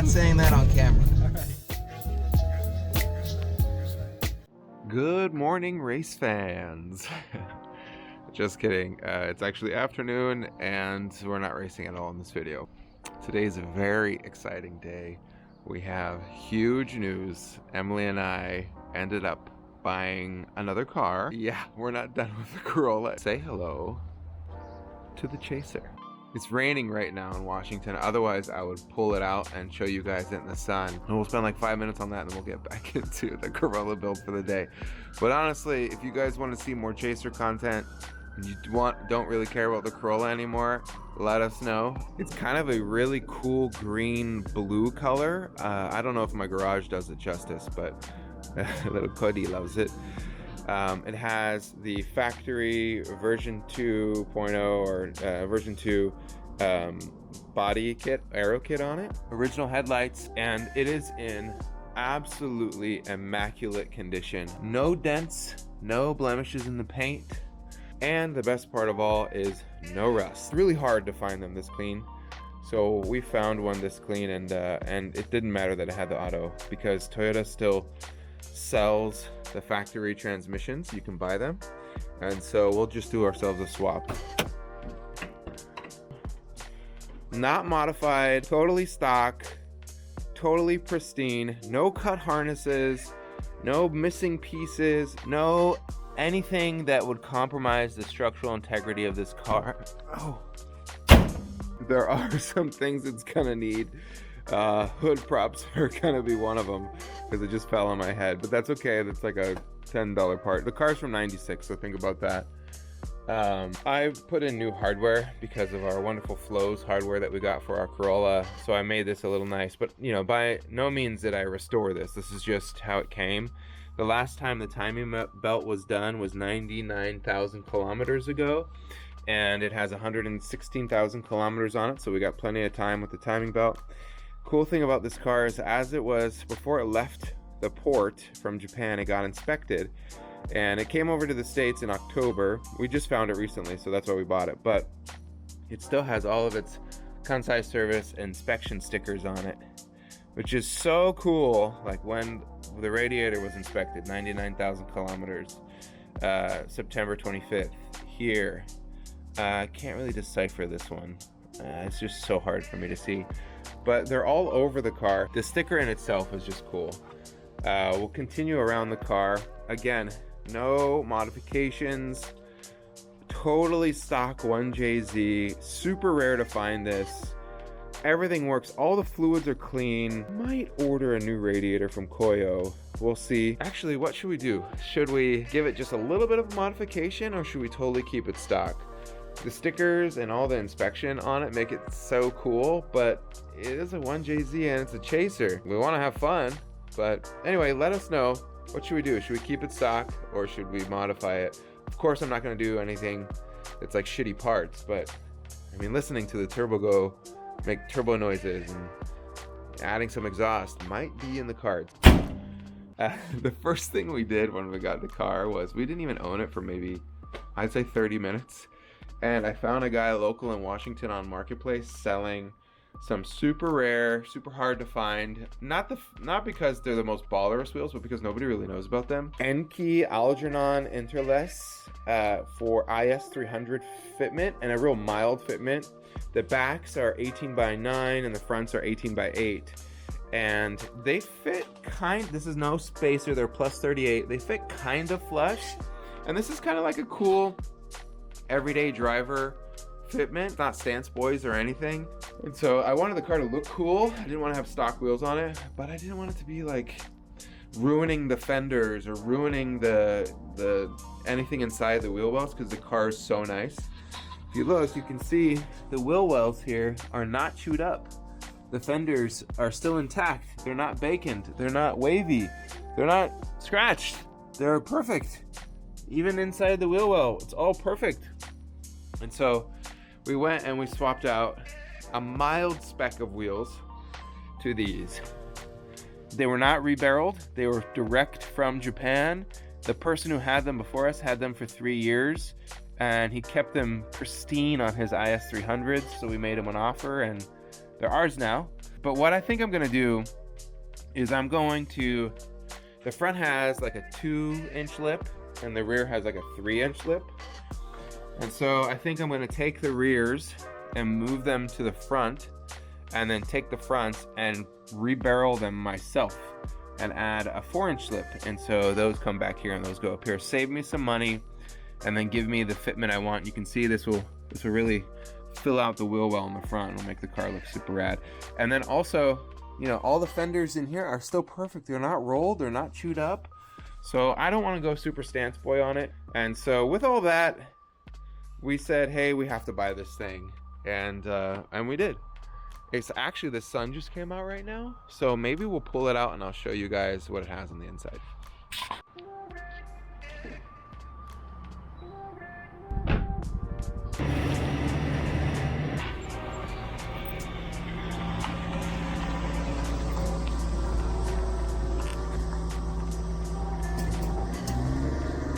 saying that on camera. Good morning, race fans. Just kidding. It's actually afternoon and we're not racing at all in this video. Today's a very exciting day. We have huge news. Emily and I ended up buying another car. Yeah, we're not done with the Corolla. Say hello to the Chaser. It's raining right now in Washington. Otherwise, I would pull it out and show you guys it in the sun. And we'll spend like 5 minutes on that and then we'll get back into the Corolla build for the day. But honestly, if you guys want to see more Chaser content, and you don't really care about the Corolla anymore, let us know. It's kind of a really cool green blue color. I don't know if my garage does it justice, but little Cody loves it. It has the factory version 2.0 or version 2 body kit, aero kit on it, original headlights, and it is in absolutely immaculate condition. No dents, no blemishes in the paint, and the best part of all is no rust. It's really hard to find them this clean, so we found one this clean, and it didn't matter that it had the auto because Toyota still sells the factory transmissions. You can buy them, and so we'll just do ourselves a swap. Not modified, totally stock, totally pristine, no cut harnesses, no missing pieces, no anything that would compromise the structural integrity of this car. Oh, there are some things it's gonna need. Hood props are gonna be one of them because it just fell on my head, but that's okay. That's like a $10 part. The car's from '96, so think about that. I put in new hardware because of our wonderful Flows hardware that we got for our Corolla, so I made this a little nice, but you know, by no means did I restore this. This is just how it came. The last time the timing belt was done was 99,000 kilometers ago, and it has 116,000 kilometers on it, so we got plenty of time with the timing belt. Cool thing about this car is, as it was before it left the port from Japan, it got inspected and it came over to the States in October. We just found it recently, so that's why we bought it, but it still has all of its Kansai service inspection stickers on it, which is so cool. Like when the radiator was inspected, 99,000 kilometers, September 25th here. I can't really decipher this one. It's just so hard for me to see, but they're all over the car. The sticker in itself is just cool. We'll continue around the car. Again, no modifications, totally stock 1JZ, super rare to find this. Everything works, all the fluids are clean. Might order a new radiator from Koyo, we'll see. Actually, what should we do? Should we give it just a little bit of modification, or should we totally keep it stock? The stickers and all the inspection on it make it so cool, but it is a 1JZ and it's a Chaser. We want to have fun, but anyway, let us know. What should we do? Should we keep it stock or should we modify it? Of course, I'm not going to do anything that's like shitty parts, but I mean, listening to the turbo go make turbo noises and adding some exhaust might be in the cards. The first thing we did when we got the car was we didn't even own it for maybe, I'd say 30 minutes. And I found a guy local in Washington on Marketplace selling some super rare, super hard to find, not because they're the most ballerous wheels, but because nobody really knows about them. Enkei Algernon Interlace for IS300 fitment, and a real mild fitment. The backs are 18x9 and the fronts are 18x8. And they fit this is no spacer, they're plus 38. They fit kind of flush. And this is kind of like a cool everyday driver fitment, not stance boys or anything. And so I wanted the car to look cool. I didn't want to have stock wheels on it, but I didn't want it to be like ruining the fenders or ruining the anything inside the wheel wells, because the car is so nice. If you look, you can see the wheel wells here are not chewed up. The fenders are still intact. They're not baconed. They're not wavy. They're not scratched. They're perfect. Even inside the wheel well, it's all perfect. And so we went and we swapped out a mild spec of wheels to these. They were not rebarreled. They were direct from Japan. The person who had them before us had them for 3 years, and he kept them pristine on his IS300s, so we made him an offer, and they're ours now. But what I think I'm gonna do is the front has like a 2-inch lip and the rear has like a 3-inch lip. And so I think I'm gonna take the rears and move them to the front, and then take the fronts and rebarrel them myself and add a 4-inch lip. And so those come back here and those go up here. Save me some money and then give me the fitment I want. You can see this will really fill out the wheel well in the front. It'll make the car look super rad. And then also, you know, all the fenders in here are still perfect. They're not rolled, they're not chewed up. So I don't want to go super stance boy on it. And so with all that, we said, hey, we have to buy this thing. And we did. It's actually, the sun just came out right now, so maybe we'll pull it out and I'll show you guys what it has on the inside.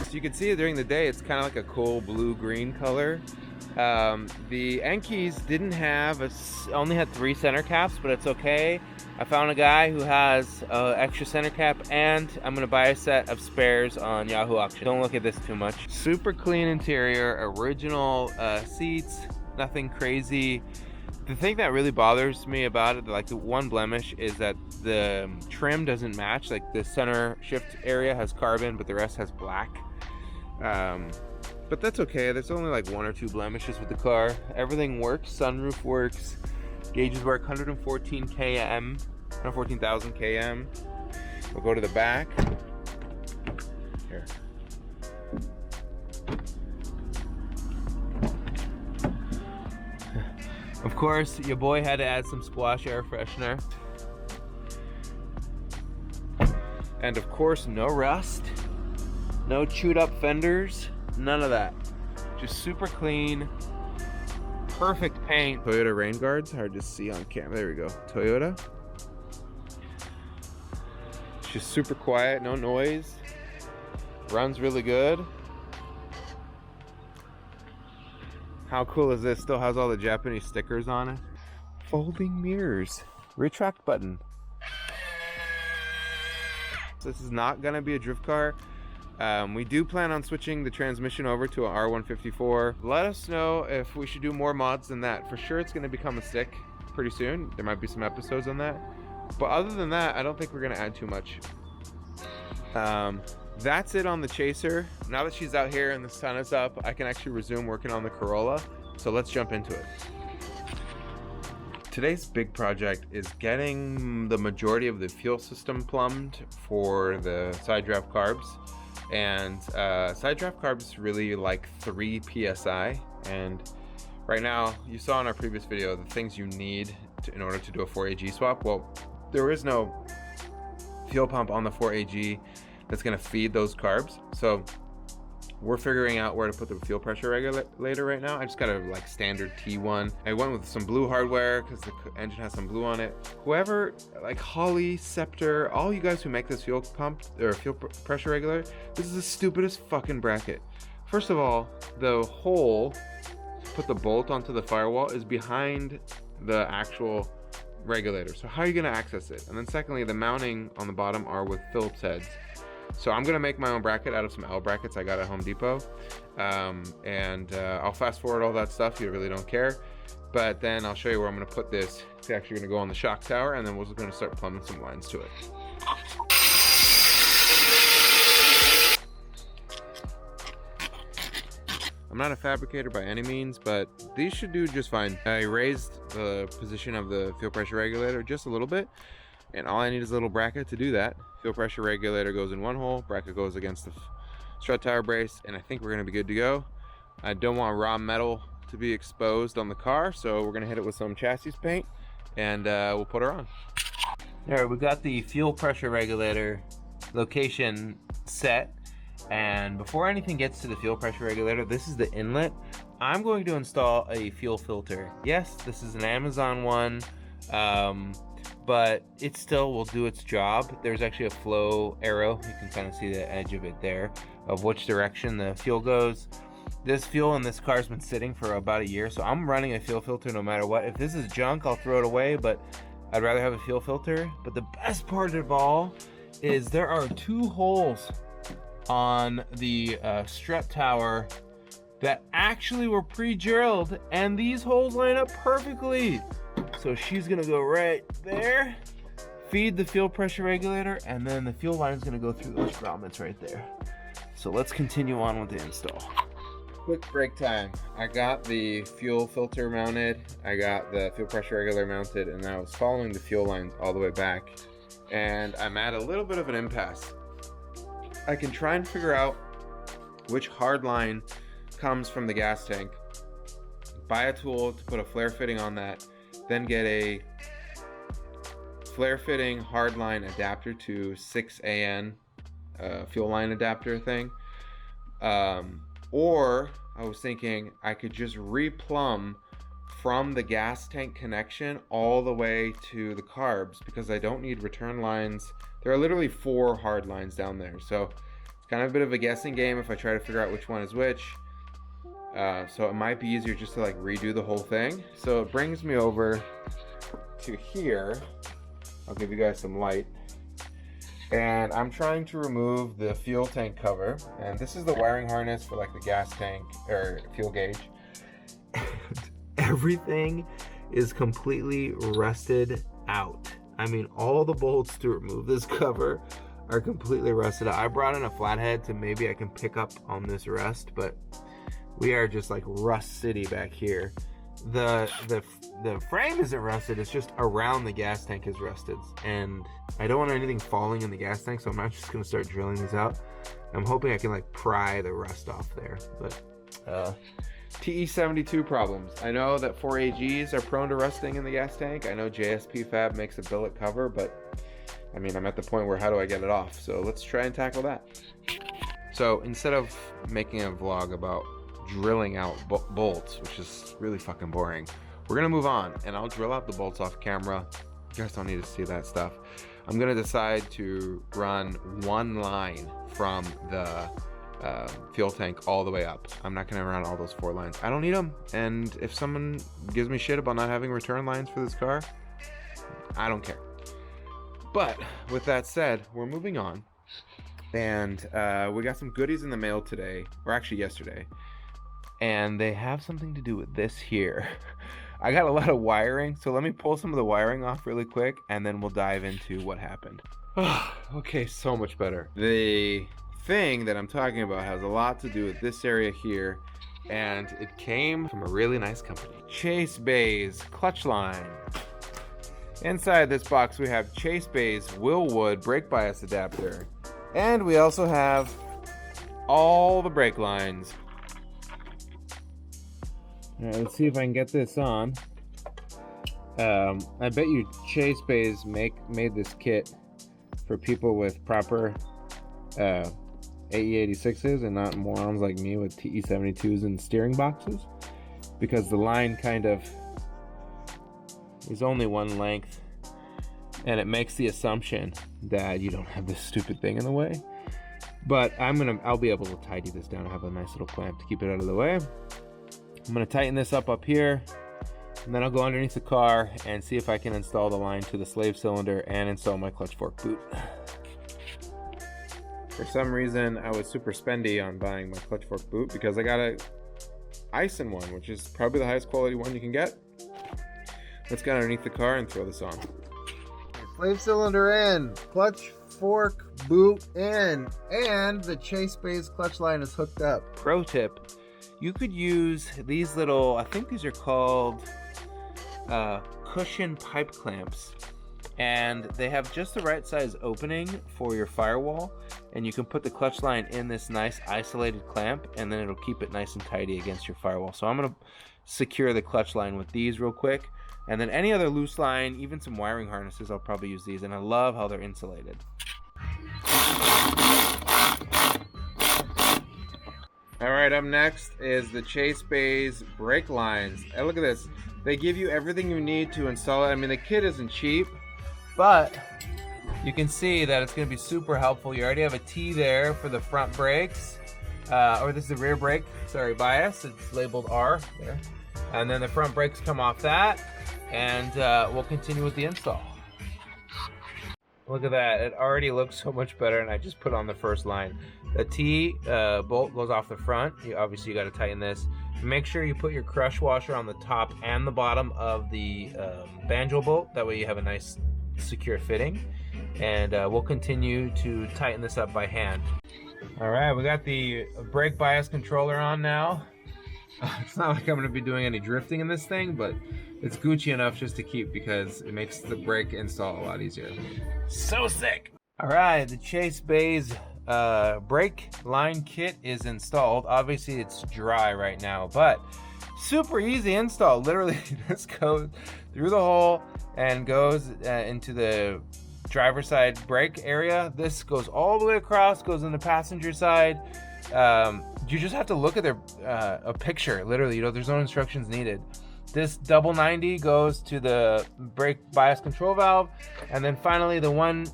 So you can see during the day, it's kind of like a cool blue-green color. The Enkeys only had 3 center caps, but it's okay. I found a guy who has extra center cap, and I'm gonna buy a set of spares on Yahoo Auction. Don't look at this too much. Super clean interior, original seats, nothing crazy. The thing that really bothers me about it, like the one blemish, is that the trim doesn't match. Like the center shift area has carbon, but the rest has black. But that's okay. There's only like 1 or 2 blemishes with the car. Everything works. Sunroof works. Gauges work. 114 km, 114,000 km. We'll go to the back. Here. Of course, your boy had to add some squash air freshener. And of course, no rust, no chewed up fenders. None of that. Just super clean, perfect paint. Toyota rain guards, hard to see on camera. There we go. Toyota. It's just super quiet, no noise. Runs really good. How cool is this? Still has all the Japanese stickers on it. Folding mirrors. Retract button. This is not gonna be a drift car. We do plan on switching the transmission over to an R154. Let us know if we should do more mods than that. For sure it's going to become a stick pretty soon. There might be some episodes on that. But other than that, I don't think we're going to add too much. That's it on the Chaser. Now that she's out here and the sun is up, I can actually resume working on the Corolla. So let's jump into it. Today's big project is getting the majority of the fuel system plumbed for the side draft carbs. And side draft carbs really like 3 psi, and right now, you saw in our previous video the things you need in order to do a 4AG swap. Well, there is no fuel pump on the 4AG that's going to feed those carbs, so we're figuring out where to put the fuel pressure regulator right now. I just got a like standard T1. I went with some blue hardware because the engine has some blue on it. Whoever, like Holley, Scepter, all you guys who make this fuel pump or fuel pressure regulator, this is the stupidest fucking bracket. First of all, the hole to put the bolt onto the firewall is behind the actual regulator. So how are you gonna access it? And then secondly, the mounting on the bottom are with Phillips heads. So I'm gonna make my own bracket out of some L brackets I got at Home Depot, and I'll fast forward all that stuff. You really don't care, but then I'll show you where I'm gonna put this. It's actually gonna go on the shock tower, and then we're just gonna start plumbing some lines to it. I'm not a fabricator by any means, but these should do just fine. I raised the position of the fuel pressure regulator just a little bit, and all I need is a little bracket to do that. Fuel pressure regulator goes in one hole, bracket goes against the strut tower brace, and I think we're gonna be good to go. I don't want raw metal to be exposed on the car, so we're gonna hit it with some chassis paint, and we'll put her on. There, we got the fuel pressure regulator location set, and before anything gets to the fuel pressure regulator, this is the inlet. I'm going to install a fuel filter. Yes, this is an Amazon one, but it still will do its job. There's actually a flow arrow. You can kind of see the edge of it there, of which direction the fuel goes. This fuel in this car has been sitting for about a year, so I'm running a fuel filter no matter what. If this is junk, I'll throw it away, but I'd rather have a fuel filter. But the best part of all is there are 2 holes on the strut tower that actually were pre-drilled, and these holes line up perfectly. So she's gonna go right there, feed the fuel pressure regulator, and then the fuel line is gonna go through those grommets right there. So let's continue on with the install. Quick break time. I got the fuel filter mounted, I got the fuel pressure regulator mounted, and I was following the fuel lines all the way back. And I'm at a little bit of an impasse. I can try and figure out which hard line comes from the gas tank, buy a tool to put a flare fitting on that, then get a flare fitting hard line adapter to 6AN fuel line adapter thing. Or I was thinking I could just replumb from the gas tank connection all the way to the carbs, because I don't need return lines. There are literally 4 hard lines down there, so it's kind of a bit of a guessing game if I try to figure out which one is which. So it might be easier just to like redo the whole thing. So it brings me over to here. I'll give you guys some light. And I'm trying to remove the fuel tank cover. And this is the wiring harness for like the gas tank or fuel gauge. Everything is completely rusted out. I mean, all the bolts to remove this cover are completely rusted out. I brought in a flathead to maybe I can pick up on this rust, but we are just like rust city back here. The frame isn't rusted, it's just around the gas tank is rusted, and I don't want anything falling in the gas tank, so I'm not just gonna start drilling these out. I'm hoping I can like pry the rust off there. But TE72 problems. I know that 4AGs are prone to rusting in the gas tank. I know JSP Fab makes a billet cover, but I mean, I'm at the point where how do I get it off? So let's try and tackle that. So instead of making a vlog about drilling out bolts, which is really fucking boring, we're gonna move on and I'll drill out the bolts off camera. You guys don't need to see that stuff. I'm gonna decide to run 1 line from the fuel tank all the way up. I'm not gonna run all those 4 lines. I don't need them, and if someone gives me shit about not having return lines for this car, I don't care. But with that said, we're moving on, and we got some goodies in the mail today, or actually yesterday, and they have something to do with this here. I got a lot of wiring, so let me pull some of the wiring off really quick, and then we'll dive into what happened. Okay, so much better. The thing that I'm talking about has a lot to do with this area here, and it came from a really nice company, Chase Bay's clutch line. Inside this box we have Chase Bay's Willwood brake bias adapter, and we also have all the brake lines. All right, let's see if I can get this on. I bet you Chase Bay's made this kit for people with proper AE86s and not morons like me with TE72s and steering boxes, because the line kind of is only one length, and it makes the assumption that you don't have this stupid thing in the way. But I'll be able to tidy this down. I have a nice little clamp to keep it out of the way. I'm gonna tighten this up here, and then I'll go underneath the car and see if I can install the line to the slave cylinder and install my clutch fork boot. For some reason, I was super spendy on buying my clutch fork boot because I got a Ison one, which is probably the highest quality one you can get. Let's get underneath the car and throw this on. Slave cylinder in, clutch fork boot in, and the Chase Bay's clutch line is hooked up. Pro tip, you could use these little, I think these are called cushion pipe clamps, and they have just the right size opening for your firewall, and you can put the clutch line in this nice isolated clamp, and then it'll keep it nice and tidy against your firewall. So I'm gonna secure the clutch line with these real quick, and then any other loose line, even some wiring harnesses, I'll probably use these, and I love how they're insulated. Alright, up next is the Chase Bay's brake lines. And look at this. They give you everything you need to install it. I mean, the kit isn't cheap, but you can see that it's going to be super helpful. You already have a T there for the front brakes, or this is the rear brake, sorry, bias. It's labeled R there. And then the front brakes come off that. and we'll continue with the install. Look at that, it already looks so much better, and I just put on the first line. The T bolt goes off the front. Obviously you got to tighten this. Make sure you put your crush washer on the top and the bottom of the banjo bolt. That way you have a nice secure fitting. And we'll continue to tighten this up by hand. All right, we got the brake bias controller on now. It's not like I'm going to be doing any drifting in this thing, but it's Gucci enough just to keep because it makes the brake install a lot easier. So sick! All right, the Chase Bays brake line kit is installed. Obviously it's dry right now, but super easy install. Literally this goes through the hole and goes into the driver's side brake area. This goes all the way across, goes in the passenger side. You just have to look at a picture, literally, there's no instructions needed. This double 90 goes to the brake bias control valve, and then finally the one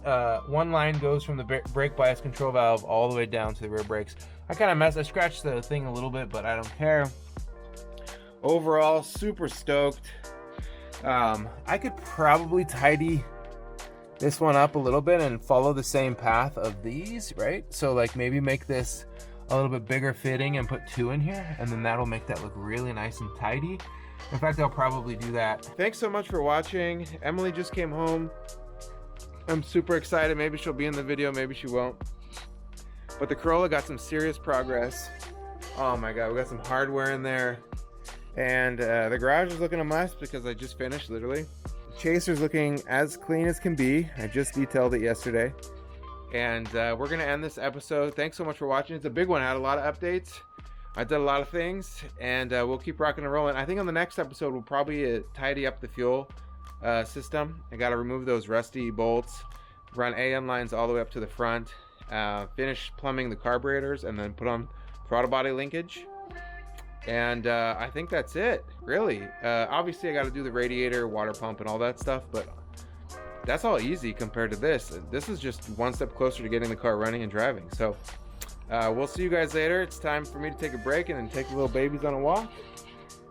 line goes from the brake bias control valve all the way down to the rear brakes. I scratched the thing a little bit, but I don't care. Overall, super stoked. I could probably tidy this one up a little bit and follow the same path of these, right? So like maybe make this a little bit bigger fitting and put 2 in here, and then that'll make that look really nice and tidy. In fact, I'll probably do that. Thanks so much for watching. Emily just came home. I'm super excited. Maybe she'll be in the video, maybe she won't. But the Corolla got some serious progress. Oh my God, we got some hardware in there. And the garage is looking a mess because I just finished, literally. The Chaser's looking as clean as can be. I just detailed it yesterday. And we're gonna end this episode. Thanks so much for watching. It's a big one. I had a lot of updates. I did a lot of things, and we'll keep rocking and rolling. I think on the next episode we'll probably tidy up the fuel system. I got to remove those rusty bolts, run AN lines all the way up to the front, finish plumbing the carburetors, and then put on throttle body linkage. And I think that's it, really. Obviously I got to do the radiator, water pump, and all that stuff, but that's all easy compared to this. This is just one step closer to getting the car running and driving. So we'll see you guys later. It's time for me to take a break and then take the little babies on a walk.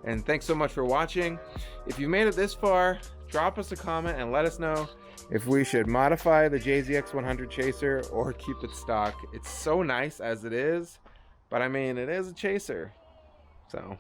And thanks so much for watching. If you made it this far, drop us a comment and let us know if we should modify the JZX100 Chaser or keep it stock. It's so nice as it is, but I mean, it is a Chaser. So.